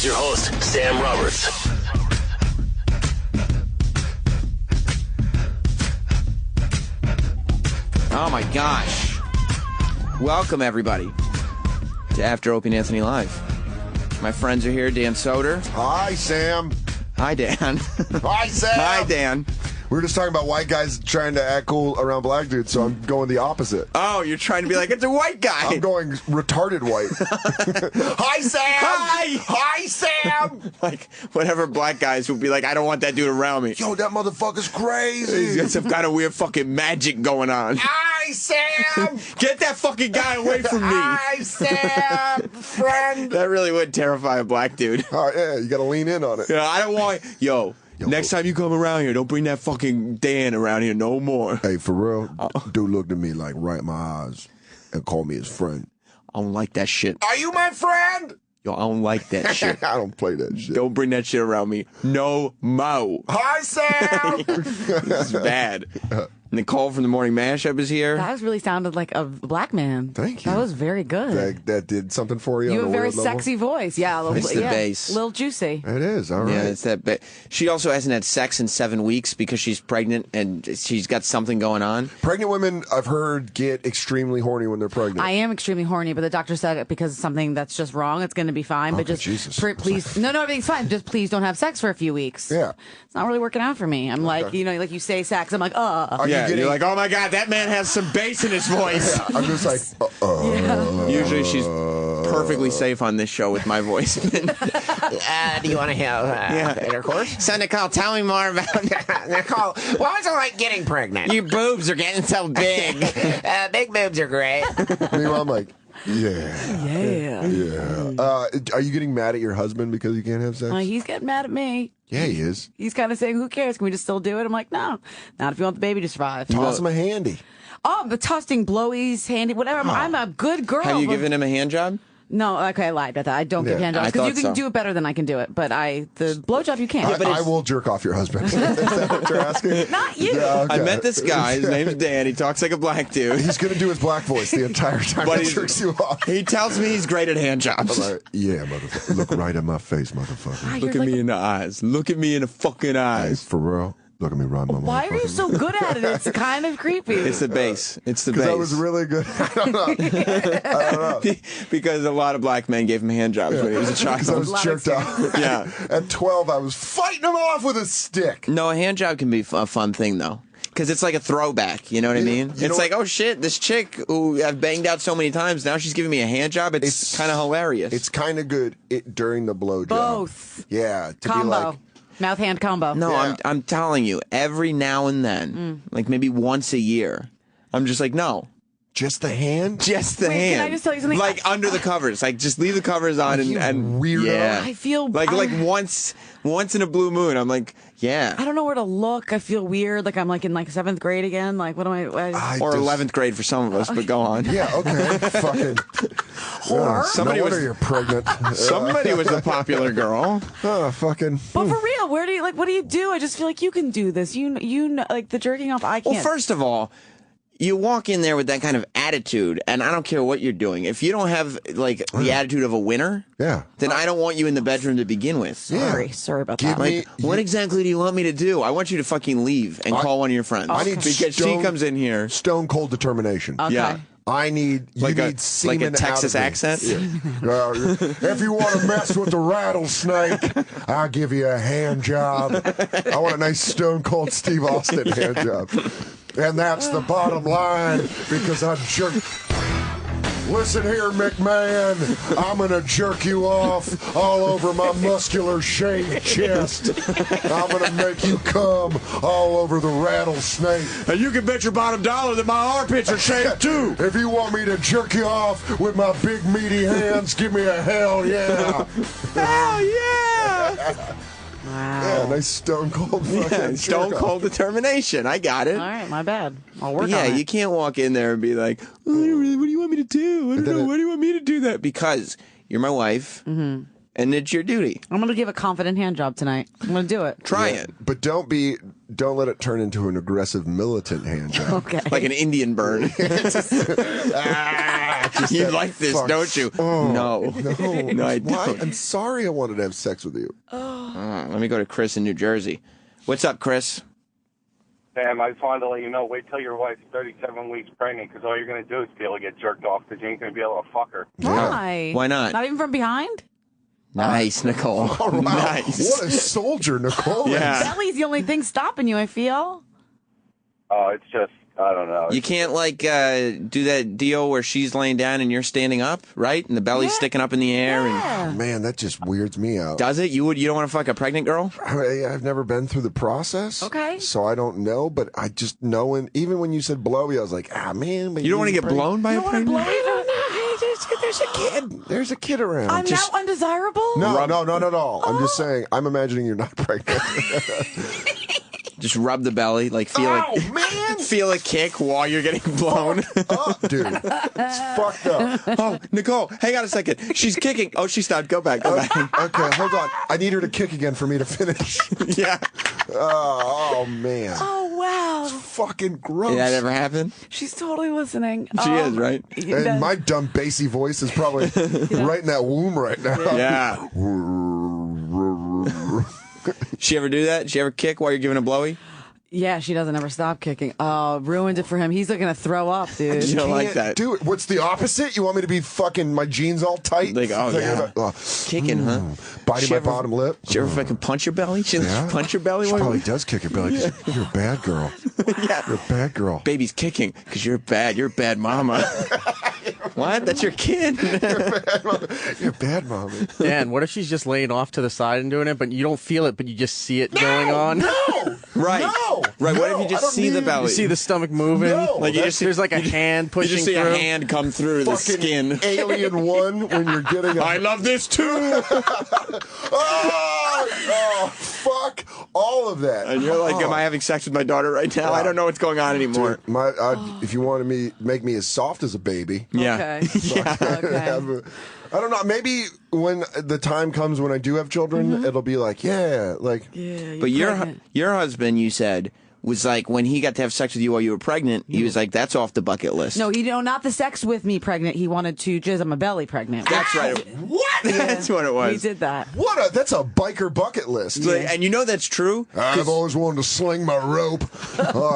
Here's your host, Sam Roberts. Oh my gosh. Welcome everybody to After Opie and Anthony Live. My friends are here, Dan Soder. Hi, Sam. Hi, Dan. Hi, Sam. Hi, Dan. We were just talking about white guys trying to act cool around black dudes, so I'm going the opposite. Oh, you're trying to be like, it's a white guy. I'm going retarded white. Hi, Sam. Hi. Hi, Sam. Like, whatever black guys would be like, I don't want that dude around me. Yo, that motherfucker's crazy. He's got some kind of weird fucking magic going on. Hi, Sam. Get that fucking guy away from me. Hi, Sam, friend. That really would terrify a black dude. Oh, yeah, you got to lean in on it. Yeah, I don't want... Yo, next time you come around here, don't bring that fucking Dan around here no more. Hey, for real, dude looked at me like right in my eyes and called me his friend. I don't like that shit. Are you my friend? Yo, I don't like that shit. I don't play that shit. Don't bring that shit around me. No mo. Hi, Sam. This is bad. Nicole from the Morning Mashup is here. That really sounded like a black man. Thank you. That was very good. That did something for you. You on have a a very weird level? sexy voice. Yeah, It's the bass. A little juicy. It is. All right. Yeah, it's that. She also hasn't had sex in 7 weeks because she's pregnant and she's got something going on. Pregnant women, I've heard, get extremely horny when they're pregnant. I am extremely horny, but the doctor said it because it's something that's just wrong. It's going to be fine, but just Jesus. please, no, everything's fine. Just please don't have sex for a few weeks. Yeah. It's not really working out for me. I'm like, like you say sex. I'm like, Are you Yeah, getting, you're like, oh my god, that man has some bass in his voice. Yeah, I'm just like, Usually she's perfectly safe on this show with my voice. Do you want to have intercourse? So Nicole, tell me more about Nicole, what was it like getting pregnant? your boobs are getting so big. Big boobs are great. meanwhile, I'm like, yeah. Are you getting mad at your husband because you can't have sex? he's getting mad at me. Yeah, he is. He's kind of saying, who cares? Can we just still do it? I'm like, no, not if you want the baby to survive. Toss him a handy. Oh, but tossing, blowies, handy, whatever. I'm a good girl. Have you but- given him a hand job? No, okay, I lied about that. I don't give hand I jobs because you thought can so. do it better than I can do it. But the blowjob you can't. I will jerk off your husband. Is that what you're asking? Not you. Yeah, okay. I met this guy. His name's Dan. He talks like a black dude. He's going to do his black voice the entire time But he he's- jerks you off. He tells me he's great at hand jobs. I'm like, yeah, motherfucker. Look right in my face, motherfucker. Look at me in the eyes. Look at me in the fucking Hey, eyes. for real. Look at me right in my Why are you so good at it? It's kind of creepy. It's the bass. It's the bass. Because I was really good. I don't know. Because a lot of black men gave him hand jobs when he was a Because I child. was jerked off. Yeah. At 12, I was fighting him off with a stick. No, a hand job can be a fun thing, though. Because it's like a throwback, you know what I mean? You It's know like, oh shit, this chick who I've banged out so many times, now she's giving me a hand job. It's kind of hilarious. It's kind of good during the blowjob. Both. Yeah. To Combo. be like, Mouth hand combo. No, Yeah. I'm telling you, every now and then, like maybe once a year, I'm just like, no. just the hand? Just the Wait, hand. can I just tell you something? Like under the covers. Like just leave the covers on You and weirdo. yeah. I feel like once in a blue moon. I'm like, yeah. I don't know where to look. I feel weird. Like I'm like in like 7th grade again. Like what am I? Or 11th grade for some of us, but go on. Yeah, okay. Fucking. Somebody no was- wonder you're pregnant. Somebody was a popular girl. Fucking. But for real, where do you like? What do you do? I just feel like you can do this. You know, like the jerking off. I can't. Well, first of all, you walk in there with that kind of attitude, and I don't care what you're doing. If you don't have like the attitude of a winner, Yeah. then I don't want you in the bedroom to begin with. Sorry about Give that. me- Like, what exactly do you want me to do? I want you to fucking leave and call one of your friends. I need because she stone- comes in here. Stone cold determination. Okay. Yeah. You need Like semen a Texas out of me. accent. If you want to mess with the rattlesnake, I'll give you a hand job. I want a nice stone cold Steve Austin hand job. And that's the bottom line because I jerk. Listen here, McMahon. I'm going to jerk you off all over my muscular shaved chest. I'm going to make you come all over the rattlesnake. And you can bet your bottom dollar that my armpits are shaved too. If you want me to jerk you off with my big meaty hands, give me a hell yeah. Hell yeah! Yeah, nice stone cold fucking Yeah, stone jerk-off. cold determination. I got it. All right, my bad. I'll work But yeah, on it. you can't walk in there and be like, oh, what do you want me to do? I don't know. Why do you want me to do that? Because you're my wife, and it's your duty. I'm gonna give a confident hand job tonight. I'm gonna do it. Try it. But don't let it turn into an aggressive militant hand job. Okay. Like an Indian burn. You like this, don't you? Oh, no, I don't. Why? I'm sorry I wanted to have sex with you. Let me go to Chris in New Jersey. What's up, Chris? Sam, I just wanted to let you know, wait till your wife's 37 weeks pregnant, because all you're going to do is be able to get jerked off, because you ain't going to be able to fuck her. Why? Why not? Not even from behind? Nice, Nicole. Oh, wow. Nice. What a soldier, Nicole. Yeah. Belly's the only thing stopping you, I feel. Oh, it's just, I don't know. You can't, like, do that deal where she's laying down and you're standing up, right? And the belly's sticking up in the air. Yeah. And Man, that just weirds me out. does it? You don't want to fuck a pregnant girl? I've never been through the process. Okay. So I don't know, but I just know, and even when you said blowy, I was like, man. But You don't want to get blown by a You don't want to pregnant? blow even? There's a kid. There's a kid around. I'm now undesirable? No, not at all. I'm just saying, I'm imagining you're not pregnant. Just rub the belly, like feel man. feel a kick while you're getting blown. Oh, dude. It's fucked up. Oh, Nicole, hang on a second. She's kicking. Oh, she stopped. Go back. Go back. Okay, hold on. I need her to kick again for me to finish. Yeah. Oh man. Oh, wow. Fucking gross. Did that ever happen? She's totally listening. She is, right? And my dumb bassy voice is probably right in that womb right now. Yeah. She ever do that? She ever kick while you're giving a blowy? Yeah, she doesn't ever stop kicking. Oh, ruined it for him. He's looking to throw up, dude. You don't like Can't that. do it. What's the opposite? You want me to be fucking my jeans all tight? Like, oh, yeah. Kicking, huh? Biting She my ever- bottom lip. Did you ever fucking punch your belly? She punch your belly? She while probably you- does kick her belly. 'Cause You're a bad girl. Yeah. You're a bad girl. Baby's kicking because you're bad. You're a bad mama. What? That's your kid? You're a bad mommy. Dan, what if she's just laying off to the side and doing it, but you don't feel it, but you just see it going on? No! Right. No! Right. What if No, you I just don't see the need- belly? You see the stomach moving. No, Like you just see, There's like a hand you pushing just see through. a hand come through the Fucking skin. Alien 1 when you're getting a... I love this too. Oh, fuck all of that. And you're like, am I having sex with my daughter right now? I don't know what's going on anymore. Dude, if you wanted me, make me as soft as a baby. Yeah. Okay. Yeah. Okay. I don't know. Maybe when the time comes when I do have children, it'll be like, yeah, like, Yeah, But pregnant. your husband, you said, was like when he got to have sex with you while you were pregnant, he was like, that's off the bucket list. No, not the sex with me pregnant. He wanted to jizz on my belly pregnant. That's right. what? That's what it was. He did that. That's a biker bucket list. Like, and you know that's true. I've always wanted to sling my rope,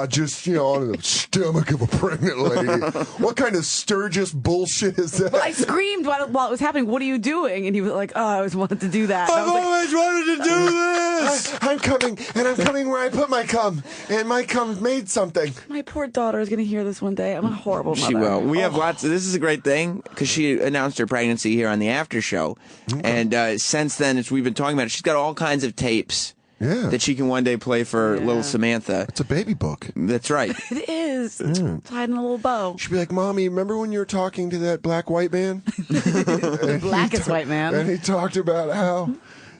just on the stomach of a pregnant lady. What kind of Sturgis bullshit is that? I screamed while it was happening. What are you doing? And he was like, "Oh, I always wanted to do that." And I I've was like, always wanted to do this. I'm coming, and I'm coming where I put my cum, and my cum made something. "My poor daughter is going to hear this one day. I'm a horrible mother." She will. We have lots. This is a great thing because she announced her pregnancy here on the after show, and since then, as we've been talking about it, she's got all kinds of tapes that she can one day play for little Samantha. It's a baby book. That's right. It is tied in a little bow. She'd be like, "Mommy, remember when you were talking to that black white man? The blackest white man. And he talked about how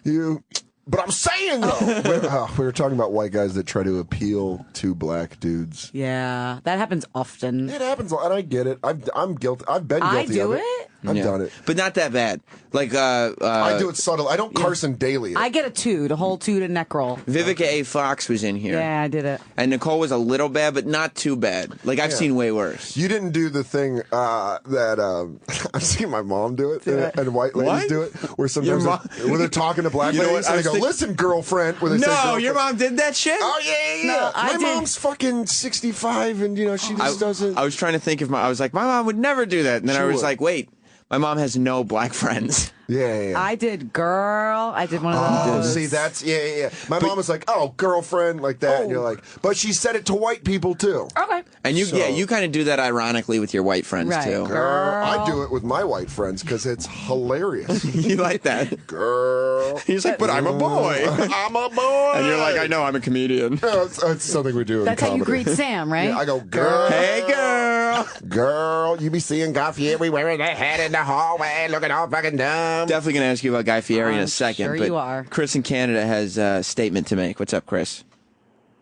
you." But I'm saying though, we were talking about white guys that try to appeal to black dudes. Yeah, that happens often. It happens, and I get it. I'm guilty. I've been guilty I do of it. it? I've Yeah. done it. But not that bad. Like I do it subtle. I don't Carson Daly it. I get a toot, a whole toot and neck roll. Vivica A. Fox was in here. Yeah, I did it. And Nicole was a little bad, but not too bad. Like, I've seen way worse. You didn't do the thing that I've seen my mom do it, and white ladies What? do it, where sometimes when they're talking to black You know ladies, what? I and they was go, "Listen, girlfriend," where they say No, girlfriend. your mom did that shit? Oh yeah. No, I my did. mom's fucking 65, and she just doesn't. I was trying to think if I was like, my mom would never do that. And then She I was would. like, wait, my mom has no black friends. Yeah. I did, girl. I did one of Oh, those. see, that's yeah. My mom was like, "Oh, girlfriend," like that, and you're like, but she said it to white people too. Okay. And you, So- you kind of do that ironically with your white friends Right. too. Girl, I do it with my white friends because it's hilarious. You like that? Girl, He's like, but I'm a boy. I'm a boy, And you're like, I know, I'm a comedian. Yeah, it's something we do. That's in how you comedy. greet Sam, right? Yeah, I go, girl, Hey, girl. girl, you be seeing Guy Fieri wearing that hat in the hallway, looking all fucking dumb. Definitely going to ask you about Guy Fieri in a I'm second. sure but you are. Chris in Canada has a statement to make. What's up, Chris?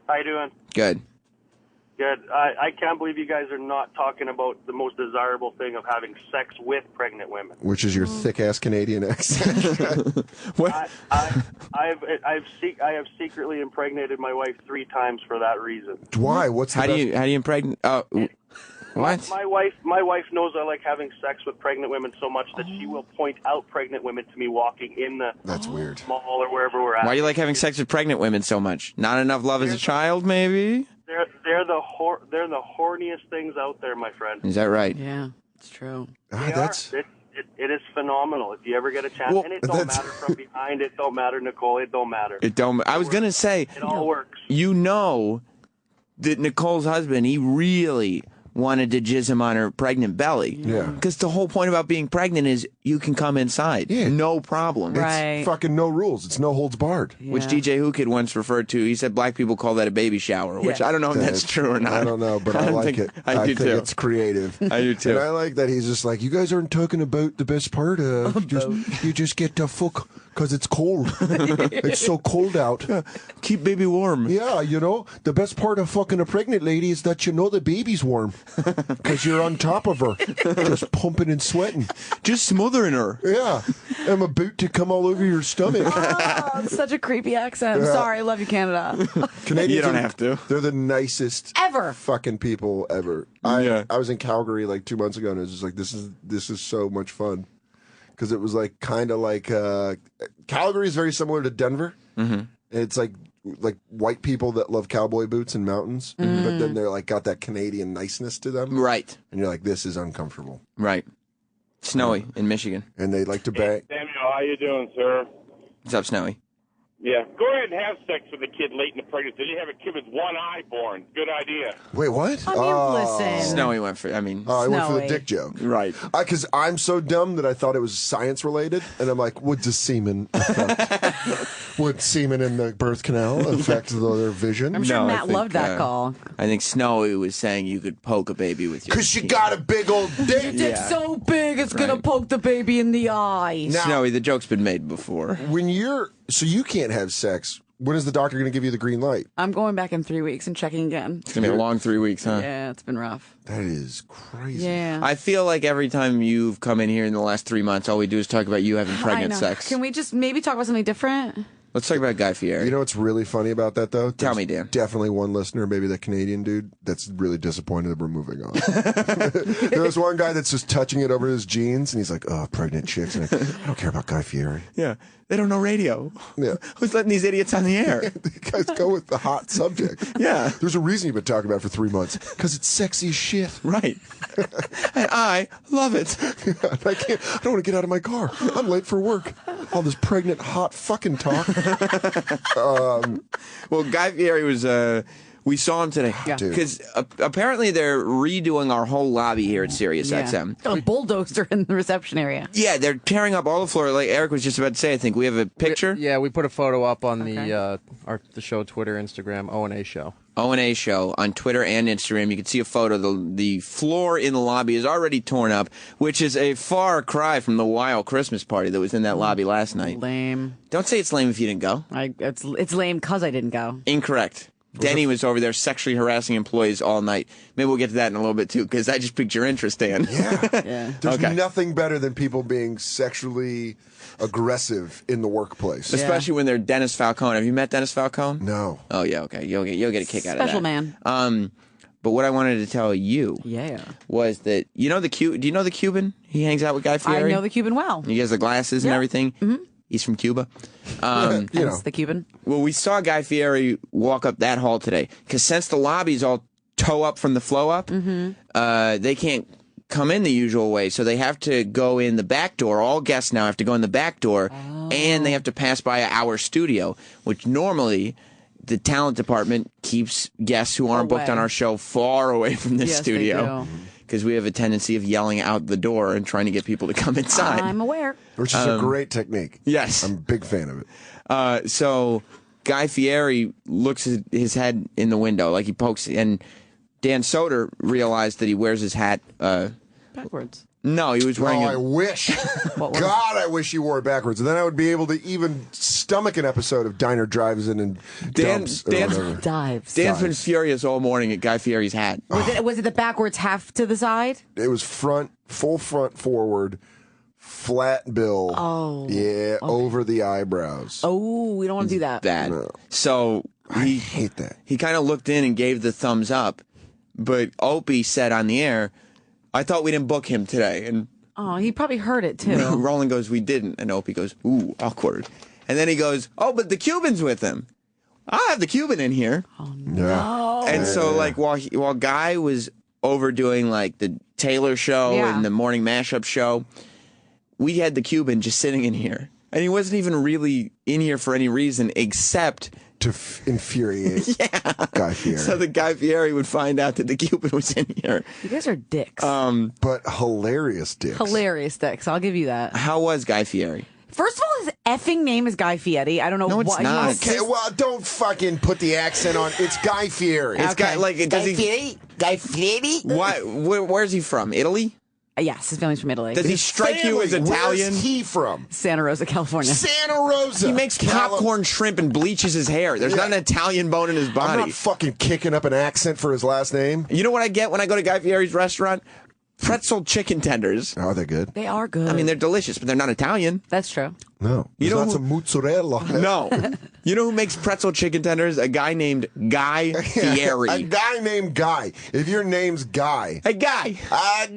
How you doing? Good. Good. I can't believe you guys are not talking about the most desirable thing of having sex with pregnant women. Which is your thick ass Canadian accent. What? I have secretly impregnated my wife 3 times for that reason. Why? What's the How do best- you impregnate? Oh, What? My wife knows I like having sex with pregnant women so much that she will point out pregnant women to me walking in the That's weird. mall or wherever we're at. Why do you like having sex with pregnant women so much? Not enough love as a child, maybe? They're the horniest things out there, my friend. Is that right? Yeah, it's true. It is phenomenal. If you ever get a chance, and it don't matter from behind. It don't matter, Nicole. It don't matter. I was gonna say it all works. You know that Nicole's husband, he really wanted to jizz him on her pregnant belly. Yeah. Because the whole point about being pregnant is you can come inside. Yeah. No problem. It's fucking no rules. It's no holds barred. Yeah. Which DJ Who Kid once referred to. He said black people call that a baby shower, which I don't know if that's true or not. I don't know, but I like it. I do think too. it's creative. I do too. And I like that he's just like, you guys aren't talking about the best part. You just get to fuck because it's cold. It's so cold out. Keep baby warm. Yeah, you know, the best part of fucking a pregnant lady is that you know the baby's warm because you're on top of her, just pumping and sweating. Just smothering her. Yeah. I'm about to come all over your stomach. Oh, it's such a creepy accent. Sorry, I love you, Canada. Canadians You don't have to. They're the nicest Ever. fucking people ever. I was in Calgary like 2 months ago, and it was just like, this is so much fun. Because it was like kind of like Calgary is very similar to Denver. Mm-hmm. It's like white people that love cowboy boots and mountains, but then they're like got that Canadian niceness to them, right? And you're like, this is uncomfortable, right? Snowy in Michigan, and they like to bang. Samuel, how you doing, sir? What's up, Snowy? Yeah, go ahead and have sex with a kid late in the pregnancy. You have a kid with one eye born. Good idea. Wait, what? I mean, listen. Snowy went for. I went for the Snowy. dick joke, right? Because I'm so dumb that I thought it was science related, and I'm like, would the semen affect? Would semen in the birth canal affect their vision? I'm sure No, I Matt think, loved that call. I think Snowy was saying you could poke a baby with your. Because you got a big old dick. Your dick's so big, it's gonna poke the baby in the eye. Now- Snowy, the joke's been made before. When so you can't have sex. When is the doctor going to give you the green light? I'm going back in 3 weeks and checking again. It's gonna be a long 3 weeks, huh? Yeah, it's been rough. That is crazy. Yeah. I feel like every time you've come in here in the last 3 months, all we do is talk about you having I pregnant know. sex. Can we just maybe talk about something different? Let's talk about Guy Fieri. You know what's really funny about that, though? Tell There's me, Dan. Definitely one listener, maybe the Canadian dude, that's really disappointed that we're moving on. There was one guy that's just touching it over his jeans, and he's like, oh, pregnant chicks. And I don't care about Guy Fieri. Yeah, they don't know radio. Yeah. Who's letting these idiots on the air? You guys go with the hot subject. Yeah. There's a reason you've been talking about it for 3 months. Because it's sexy as shit. Right. And I love it. I don't want to get out of my car. I'm late for work. All this pregnant, hot fucking talk. Well, Guy Fieri was. We saw him today because apparently they're redoing our whole lobby here at Sirius XM. A bulldozer in the reception area. Yeah, they're tearing up all the floor. Like Eric was just about to say, I think we have a picture. Yeah, we put a photo up on the show Twitter, Instagram, O&A show. O&A show on Twitter and Instagram. You can see a photo. The floor in the lobby is already torn up, which is a far cry from the wild Christmas party that was in that lobby last night. Lame. Don't say it's lame if you didn't go. It's lame because I didn't go. Incorrect. Denny was over there sexually harassing employees all night. Maybe we'll get to that in a little bit, too, because I just piqued your interest, Dan. Yeah. There's nothing better than people being sexually aggressive in the workplace. Especially when they're Dennis Falcone. Have you met Dennis Falcone? No. Oh, yeah, okay. You'll get a kick out of that. Special man. But what I wanted to tell you was that, do you know the Cuban? He hangs out with Guy Fieri? I know the Cuban well. He has the glasses and everything. Mm-hmm. He's from Cuba. The Cuban. Well, we saw Guy Fieri walk up that hall today because since the lobby's all toe up from the flow up, they can't come in the usual way. So they have to go in the back door. All guests now have to go in the back door, and they have to pass by our studio, which normally the talent department keeps guests who aren't booked on our show far away from the studio. Because we have a tendency of yelling out the door and trying to get people to come inside. I'm aware. Which is a great technique. Yes. I'm a big fan of it. So Guy Fieri looks at his head in the window, like he pokes, and Dan Soder realized that he wears his hat backwards. No, he was wearing I wish. God, I wish he wore it backwards. And then I would be able to even stomach an episode of Diner Drives In and Dumps. Dives. Dan's been furious all morning at Guy Fieri's hat. Was it the backwards half to the side? It was full front forward, flat bill. Oh. Yeah, over the eyebrows. Oh, we don't want to do that. Bad. No. So I hate that. He kind of looked in and gave the thumbs up. But Opie said on the air, I thought we didn't book him today. And Oh, he probably heard it too. Roland goes, we didn't. And Opie goes, ooh, awkward. And then he goes, oh, but the Cuban's with him. I have the Cuban in here. Oh, no. And so, like, while Guy was overdoing, like, the Taylor show and the morning mashup show, we had the Cuban just sitting in here. And he wasn't even really in here for any reason except to infuriate Guy Fieri. So that Guy Fieri would find out that the Cuban was in here. You guys are dicks. But hilarious dicks. Hilarious dicks. I'll give you that. How was Guy Fieri? First of all, his effing name is Guy Fieri. I don't know it's why. not. Okay, well, don't fucking put the accent on. It's Guy Fieri. It's Guy, like, does he? Fieri? Guy Fieri? Why? Where's he from? Italy? Yes, his family's from Italy. Does he strike you as Italian? Where's he from? Santa Rosa, California. Santa Rosa. He makes popcorn shrimp and bleaches his hair. There's not an Italian bone in his body. I'm not fucking kicking up an accent for his last name. You know what I get when I go to Guy Fieri's restaurant? Pretzel chicken tenders. Are they good? They are good. I mean, they're delicious, but they're not Italian. That's true. No. You There's know lots of mozzarella. No. You know who makes pretzel chicken tenders? A guy named Guy Fieri. A guy named Guy. If your name's Guy. Hey, Guy.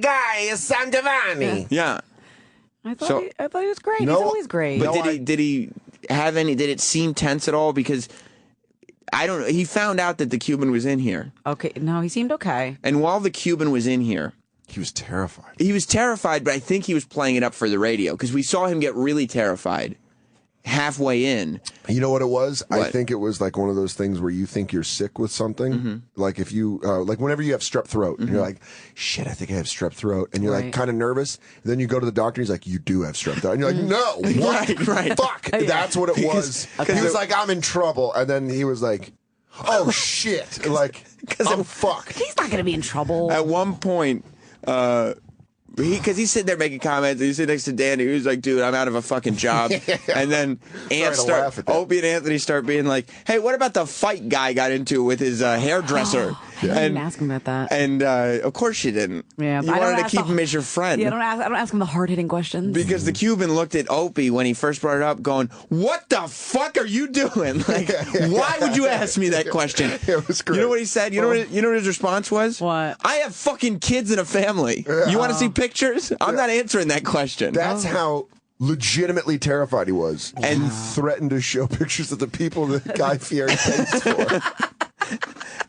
Guy Sangiovanni. Yeah. I thought he was great. You know He's what? always great. But did he have any? Did it seem tense at all? Because I don't know. He found out that the Cuban was in here, Okay, no, he seemed okay. and while the Cuban was in here, He was terrified. he was terrified. But I think he was playing it up for the radio because we saw him get really terrified halfway in. You know what it was? I What? think it was like one of those things where you think you're sick with something. Like if you, like whenever you have strep throat, and you're like, shit, I think I have strep throat. And you're like Right. kind of nervous. And then you go to the doctor, he's like, you do have strep throat. And you're like, no, what? Right. Fuck. That's what it was. He was like, I'm in trouble. And then he was like, oh shit. Like, I'm fucked. He's not going to be in trouble. At one point, because he's sitting there making comments, and he's sitting next to Danny. He was like, dude, I'm out of a fucking job. And then laugh at that. Opie and Anthony start being like, hey, what about the fight Guy got into with his hairdresser? I didn't even ask him about that. And of course you didn't. Yeah, you but I don't wanted to ask keep the- him as your friend. Yeah, I don't ask him the hard-hitting questions. Because the Cuban looked at Opie when he first brought it up going, what the fuck are you doing? Like, why would you ask me that question? It was great. You know what he said? You know what his response was? What? I have fucking kids and a family. You want to see pictures? I'm not answering that question. That's how legitimately terrified he was. And threatened to show pictures of the people that Guy Fieri pays for.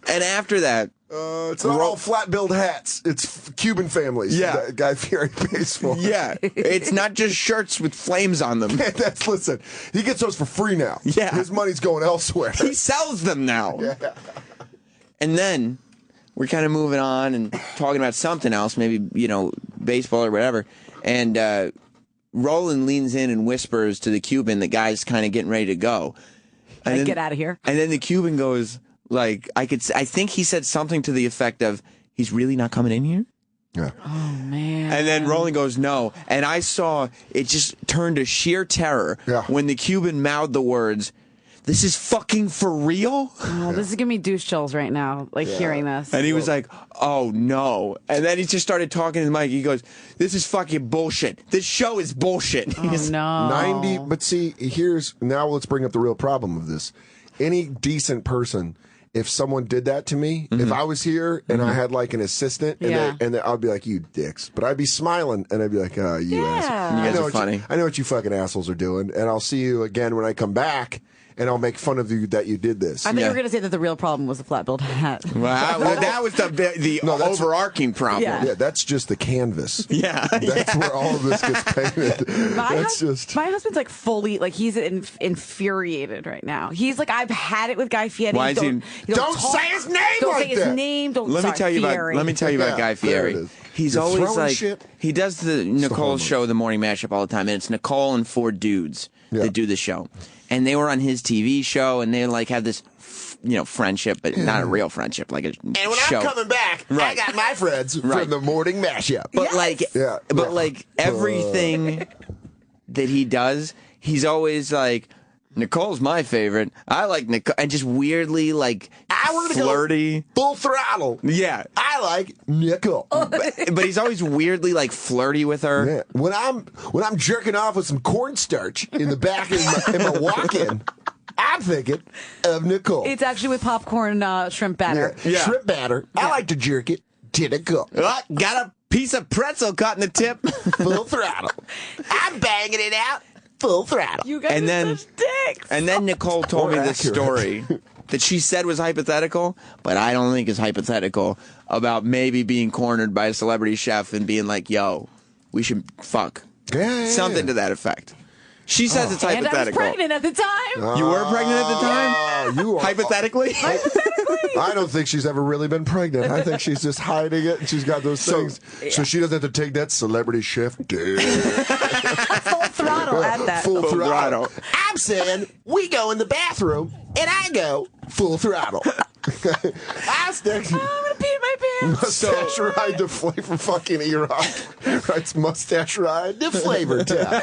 And after that, It's not all flat-billed hats. It's Cuban families that Guy Fieri pays for. yeah, it's not just shirts with flames on them. Listen, he gets those for free now. Yeah. His money's going elsewhere. He sells them now. Yeah. And then we're kind of moving on and talking about something else, maybe, baseball or whatever. And Roland leans in and whispers to the Cuban that Guy's kind of getting ready to go. And then, Get out of here. And then the Cuban goes, like, I think he said something to the effect of, he's really not coming in here? Yeah. Oh, man. And then Roland goes, no. And I saw it just turned to sheer terror when the Cuban mouthed the words, this is fucking for real? Oh, this is giving me douche chills right now, hearing this. And he was like, oh, no. And then he just started talking to the mic. He goes, this is fucking bullshit. This show is bullshit. Oh, no. 90, but see, now let's bring up the real problem of this. Any decent person, if someone did that to me, if I was here and I had like an assistant, and I'd be like, you dicks. But I'd be smiling and I'd be like, oh, you assholes. You guys are funny. I know what you fucking assholes are doing, and I'll see you again when I come back. And I'll make fun of you that you did this. I thought you were going to say that the real problem was the flat-billed hat. Wow, that was the overarching problem. Yeah, that's just the canvas. Yeah. That's where all of this gets painted. My husband's like fully, he's infuriated right now. He's like, I've had it with Guy Fieri. Why is he? Don't say his name Don't like say his that. name. Let me tell you about Guy Fieri. He's You're always throwing like, shit. he does the Nicole show, the morning mashup all the time, and it's Nicole and 4 dudes that do the show. And they were on his TV show, and they have this, friendship, but not a real friendship, like a show. And when I'm coming back, I got my friends from the morning mashup. But everything that he does, he's always like, Nicole's my favorite. I like Nicole, and just weirdly flirty, full throttle. Yeah, I like Nicole, but he's always weirdly flirty with her. Yeah. When I'm jerking off with some cornstarch in the back in my walk-in, I'm thinking of Nicole. It's actually with popcorn shrimp batter. Yeah. Shrimp batter. I like to jerk it to Nicole. Oh, got a piece of pretzel caught in the tip. Full throttle. I'm banging it out. Full throttle. You guys And are then- such dicks. And then Nicole told me More this accurate. story that she said was hypothetical, but I don't think is hypothetical, about maybe being cornered by a celebrity chef and being like, yo, we should fuck. Yeah. Something to that effect. She says it's And I was hypothetical. pregnant at the time. You were pregnant at the time? Oh, you are. Hypothetically? I don't think she's ever really been pregnant. I think she's just hiding it, and she's got those things. So she doesn't have to take that celebrity chef dick. Full throttle at that. Full throttle. throttle. I'm saying we go in the bathroom, and I go full throttle. I stick I'm gonna pee in my pants. mustache ride to flavor fucking E-Rock. Writes mustache ride to Flavor Town.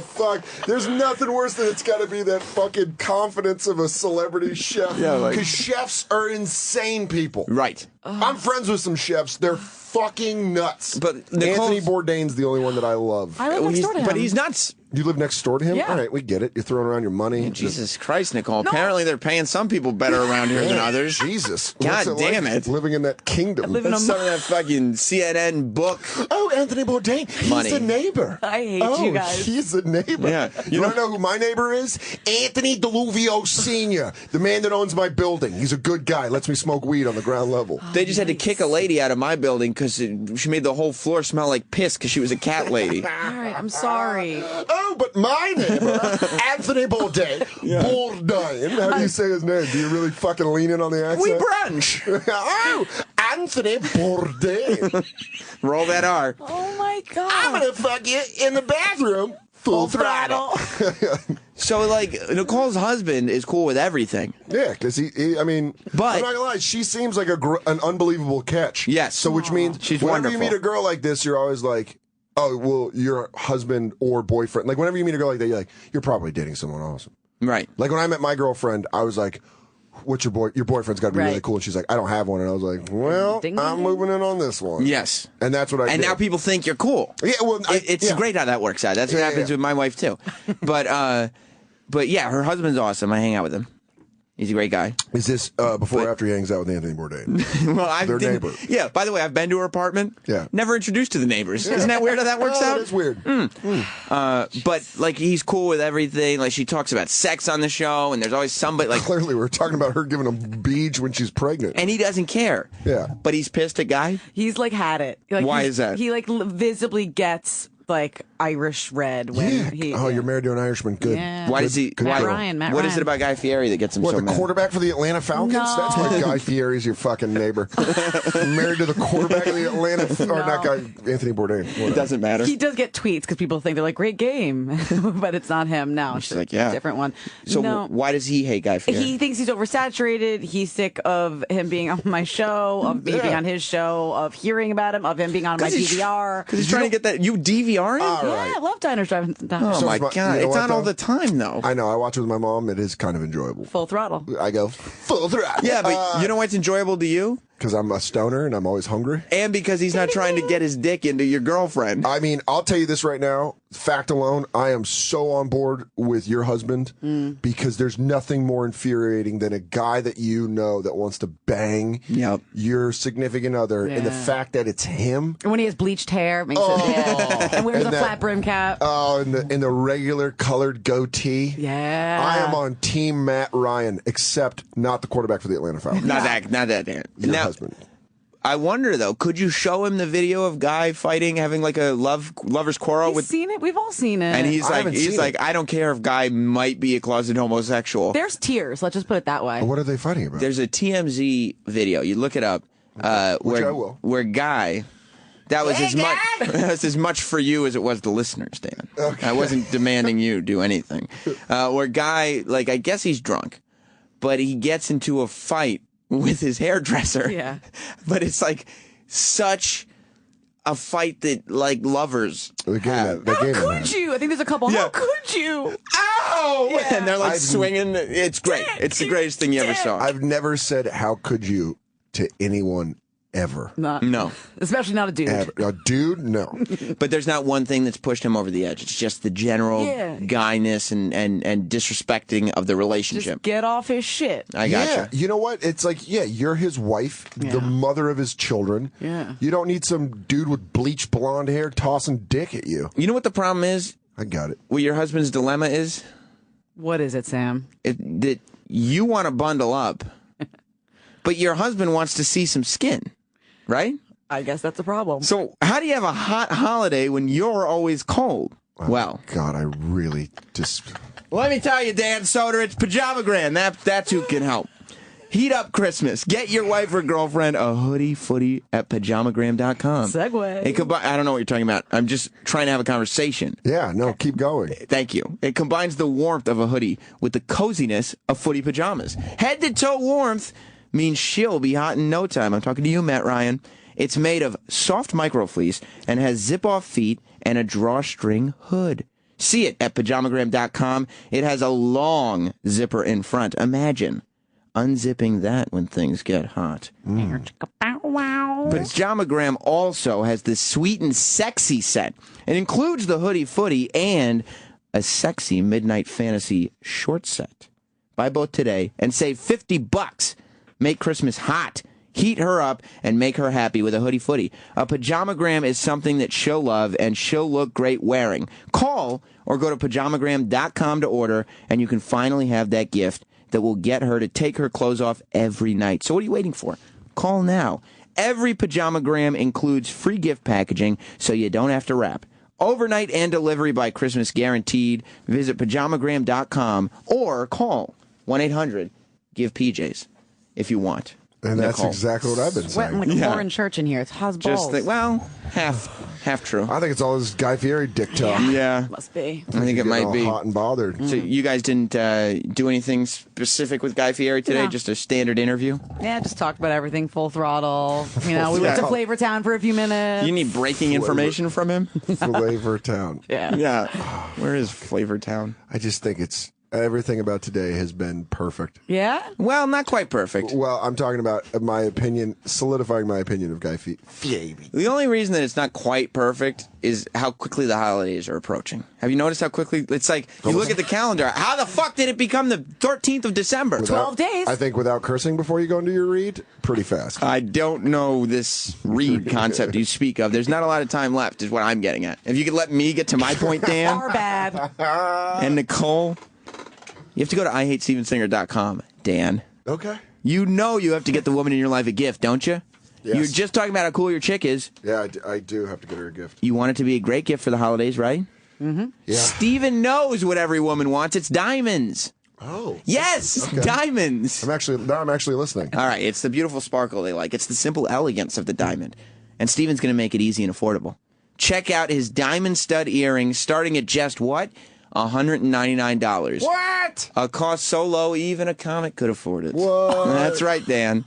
Fuck. There's nothing worse than it's got to be that fucking confidence of a celebrity chef. Yeah, like- Because chefs are insane people. Right. I'm friends with some chefs. They're fucking nuts. But Anthony Nicole's- Bourdain's the only one that I love. I live next door to him. But he's not. You live next door to him? Yeah. All right, we get it. You're throwing around your money. Jesus Christ, Nicole. Apparently they're paying some people better around here than others. Jesus. God What's damn like it. living in that kingdom. live in That's some of that fucking CNN book. Oh, Anthony Bourdain. He's Money. a neighbor. I hate you guys. He's a neighbor. Yeah. You want to know who my neighbor is? Anthony Deluvio Sr., the man that owns my building. He's a good guy. Lets me smoke weed on the ground level. They just had to kick a lady out of my building because she made the whole floor smell like piss because she was a cat lady. All right, I'm sorry. Oh, but my neighbor, Anthony Bourdain. Bourdain. How do you say his name? Do you really fucking lean in on the accent? We brunch. Oh, Anthony Bourdain. Roll that R. Oh my god. I'm going to fuck you in the bathroom. Full throttle. So, like, Nicole's husband is cool with everything. Yeah, because I mean, But- I'm not gonna lie, she seems like an unbelievable catch. Yes. So, which means She's whenever you wonderful. meet a girl like this, you're always like, oh, well, your husband or boyfriend. Like, whenever you meet a girl like that, you're like, you're probably dating someone else. Right. Like, when I met my girlfriend, I was like, what's your boyfriend's got to be really Right. cool. And she's like, I don't have one. And I was like, well, Ding, I'm ding. moving in on this one. Yes. And that's what I And did. now people think you're cool. Yeah, well, It's yeah. great how that works out. That's what Yeah, happens yeah. with my wife, too. But yeah, her husband's awesome. I hang out with him. He's a great guy. Is this before or after he hangs out with Anthony Bourdain? Well, I've Their been- neighbor. Yeah. By the way, I've been to her apartment. Yeah. Never introduced to the neighbors. Isn't that weird how that works Oh, out? It's weird. But like, he's cool with everything. Like, she talks about sex on the show, and there's always somebody like, Clearly, we're talking about her giving him beach when she's pregnant. and he doesn't care. Yeah. But he's pissed at Guy. He's like had it. Like, Why he's- is that? He like visibly gets like Irish red when Yeah. he. Oh, you're married to an Irishman. Good. Yeah. Why does he? Good Matt girl. Ryan. What is Ryan. it about Guy Fieri that gets him What, so the mad? quarterback for the Atlanta Falcons? No. That's why Guy Fieri's your fucking neighbor. Married to the quarterback of the Atlanta, or not Guy, Anthony Bourdain. It Whatever. doesn't matter. He does get tweets because people think they're like great game, but it's not him. No, She's like, yeah. different one. So no. why does he hate Guy Fieri? He thinks he's oversaturated. He's sick of him being on my show, of me being on his show, of hearing about him, of him being on my DVR. Because he's trying to get that. You DVR it? All Yeah, right. I love Diners, Drive-Ins, and Diners. Oh So my is my- god! you know It's what, on all though? the time, though. I know. I watch it with my mom. It is kind of enjoyable. Full throttle. I go full throttle. Yeah, but you know what's enjoyable to you? Because I'm a stoner and I'm always hungry. And because he's not trying to get his dick into your girlfriend. I mean, I'll tell you this right now. Fact alone, I am so on board with your husband because there's nothing more infuriating than a guy that you know that wants to bang Yep. your significant other, and the Yeah. fact that it's him. And when he has bleached hair, makes it and wears And a that- flat brim cap. Oh, in the regular colored goatee. Yeah. I am on Team Matt Ryan, except not the quarterback for the Atlanta Falcons. Not that. Your Now, husband. I wonder though, could you show him the video of Guy fighting, having like a lovers quarrel He's with? seen it. We've all seen it. And I haven't seen it. I don't care if Guy might be a closeted homosexual. There's tears. Let's just put it that way. What are they fighting about? There's a TMZ video. You look it up. Which I will. Where Guy. That was as much for you as it was the listeners, Dan. Okay. I wasn't demanding you do anything. Where Guy, like, I guess he's drunk, but he gets into a fight with his hairdresser. Yeah. But it's like such a fight that like lovers The game have. that- How game could that- you? I think there's a couple. Yeah. How could you? Ow! And they're like I've- swinging. It's great. It's the greatest thing you ever saw. I've never said "How could you" to anyone ever. No. Especially not a dude. Ever. A dude? No. But there's not one thing that's pushed him over the edge. It's just the general guyness and disrespecting of the relationship. Just get off his shit. I gotcha. You know what? It's like, you're his wife, the mother of his children. Yeah. You don't need some dude with bleached blonde hair tossing dick at you. You know what the problem is? I got it. What your husband's dilemma is? What is it, Sam? That you want to bundle up, but your husband wants to see some skin, right? I guess that's a problem. So how do you have a hot holiday when you're always cold? Oh, God, I really just... Let me tell you, Dan Soder, it's Pajamagram. That's who can help. Heat up Christmas. Get your wife or girlfriend a hoodie footy at pajamagram.com. Segue. I don't know what you're talking about. I'm just trying to have a conversation. Yeah, no, keep going. Thank you. It combines the warmth of a hoodie with the coziness of footy pajamas. Head to toe warmth means she'll be hot in no time. I'm talking to you, Matt Ryan. It's made of soft microfleece and has zip-off feet and a drawstring hood. See it at pajamagram.com. It has a long zipper in front. Imagine unzipping that when things get hot. Pajamagram also has the sweet and sexy set. It includes the hoodie footy and a sexy midnight fantasy short set. Buy both today and save $50. Make Christmas hot. Heat her up and make her happy with a hoodie footy. A pajamagram is something that she'll love and she'll look great wearing. Call or go to pajamagram.com to order, and you can finally have that gift that will get her to take her clothes off every night. So what are you waiting for? Call now. Every pajamagram includes free gift packaging, so you don't have to wrap. Overnight and delivery by Christmas guaranteed. Visit pajamagram.com or call 1-800-GIVE-PJs if you want. And that's Nicole. Exactly what I've been Sweating saying. like a Lauren Church in here. It's how's balls. Half true. I think it's all this Guy Fieri dick talk. Yeah. Must be. I think it might be. Hot and bothered. So you guys didn't do anything specific with Guy Fieri today? No. Just a standard interview? Yeah, just talked about everything full throttle. We went to Flavortown for a few minutes. You need breaking information from him? Flavortown. Yeah. Where is Flavortown? I just think it's... Everything about today has been perfect. Yeah? Well, not quite perfect. Well, I'm talking about my opinion, solidifying my opinion of Guy Fieri. The only reason that it's not quite perfect is how quickly the holidays are approaching. Have you noticed how quickly? It's like, you look at the calendar. How the fuck did it become the 13th of December? 12 days. I think without cursing before you go into your read, pretty fast. I don't know this read concept you speak of. There's not a lot of time left is what I'm getting at. If you could let me get to my point, Dan. Our bad. And Nicole. You have to go to IHateStevenSinger.com, Dan. Okay. You know you have to get the woman in your life a gift, don't you? Yes. You're just talking about how cool your chick is. Yeah, I do have to get her a gift. You want it to be a great gift for the holidays, right? Mm-hmm. Yeah. Steven knows what every woman wants. It's diamonds. Oh. Yes, Okay. diamonds. I'm actually listening. All right, it's the beautiful sparkle they like. It's the simple elegance of the diamond. And Steven's going to make it easy and affordable. Check out his diamond stud earrings starting at just what? $199. What? A cost so low, even a comic could afford it. What? That's right, Dan.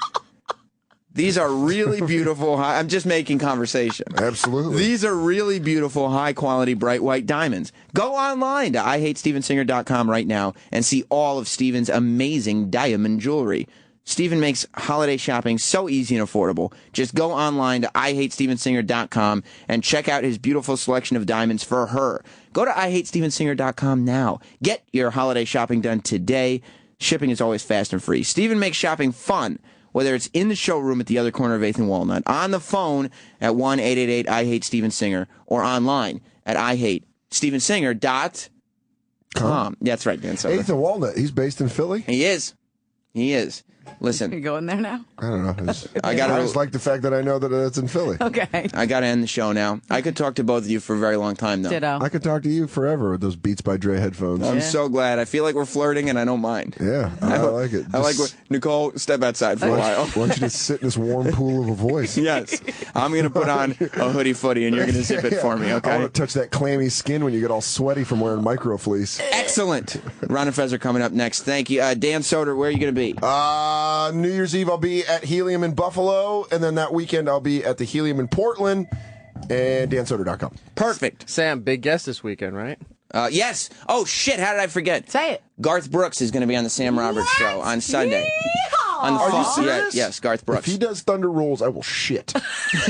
These are really beautiful. I'm just making conversation. Absolutely. These are really beautiful, high-quality, bright white diamonds. Go online to IHateStevenSinger.com right now and see all of Steven's amazing diamond jewelry. Steven makes holiday shopping so easy and affordable. Just go online to IHateStevenSinger.com and check out his beautiful selection of diamonds for her. Go to IHateStevenSinger.com now. Get your holiday shopping done today. Shipping is always fast and free. Steven makes shopping fun, whether it's in the showroom at the other corner of 8th and Walnut, on the phone at 1-888-I-HATE-STEVEN-SINGER, or online at IHateStevenSinger.com. That's right, Dan Soder. 8th and Walnut. He's based in Philly? He is. He is. Listen. You go in there now? I don't know. I just like the fact that I know that it's in Philly. Okay. I got to end the show now. I could talk to both of you for a very long time, though. Ditto. I could talk to you forever with those Beats by Dre headphones. I'm so glad. I feel like we're flirting, and I don't mind. Yeah, I like it. I like Nicole, step outside for a while. Why don't you just sit in this warm pool of a voice? Yes. I'm going to put on a hoodie footy, and you're going to zip it for me, okay? I want to touch that clammy skin when you get all sweaty from wearing microfleece. Excellent. Ron and Fez are coming up next. Thank you. Dan Soder, where are you going to be? New Year's Eve, I'll be at Helium in Buffalo, and then that weekend I'll be at the Helium in Portland, and dansoder.com. Perfect. Sam, big guest this weekend, right? Yes. Oh, shit. How did I forget? Say it. Garth Brooks is going to be on the Sam Roberts Show on Sunday. Yeehaw! On the Are you phone. serious? Yes, Garth Brooks. If he does Thunder Rolls, I will shit.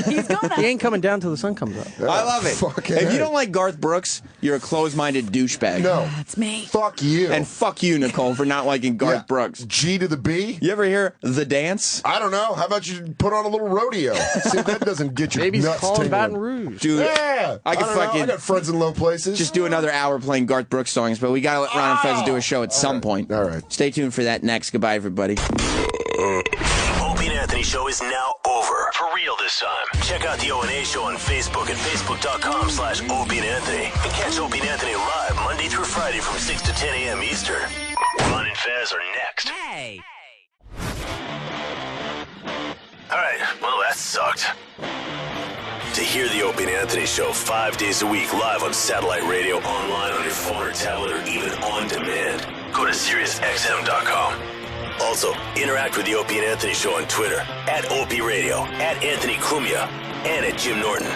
He's gonna. He ain't coming down till the sun comes up. I love it. Fucking If A. you don't like Garth Brooks, you're a closed-minded douchebag. No. That's me. Fuck you. And fuck you, Nicole, for not liking Garth Yeah. Brooks. G to the B? You ever hear The Dance? I don't know. How about you put on a little rodeo? See if that doesn't get your Maybe he's nuts calling tingling. Baton Rouge. Dude, Yeah. I could don't know. fucking I got friends in low places. just do another hour playing Garth Brooks songs, but we gotta let Ron and Fez do a show at some point. All right. Stay tuned for that next. Goodbye, everybody. Opie and Anthony show is now over. For real this time. Check out the O&A show on Facebook at facebook.com/Opie and Anthony. And catch Opie and Anthony live Monday through Friday from 6 to 10 a.m. Eastern. Ron and Fez are next. Hey. All right, well, that sucked. To hear the Opie and Anthony show 5 days a week live on satellite radio, online on your phone or tablet, or even on demand, go to SiriusXM.com. Also, interact with the Opie and Anthony show on Twitter, @Opie Radio, @Anthony Cumia, and @Jim Norton.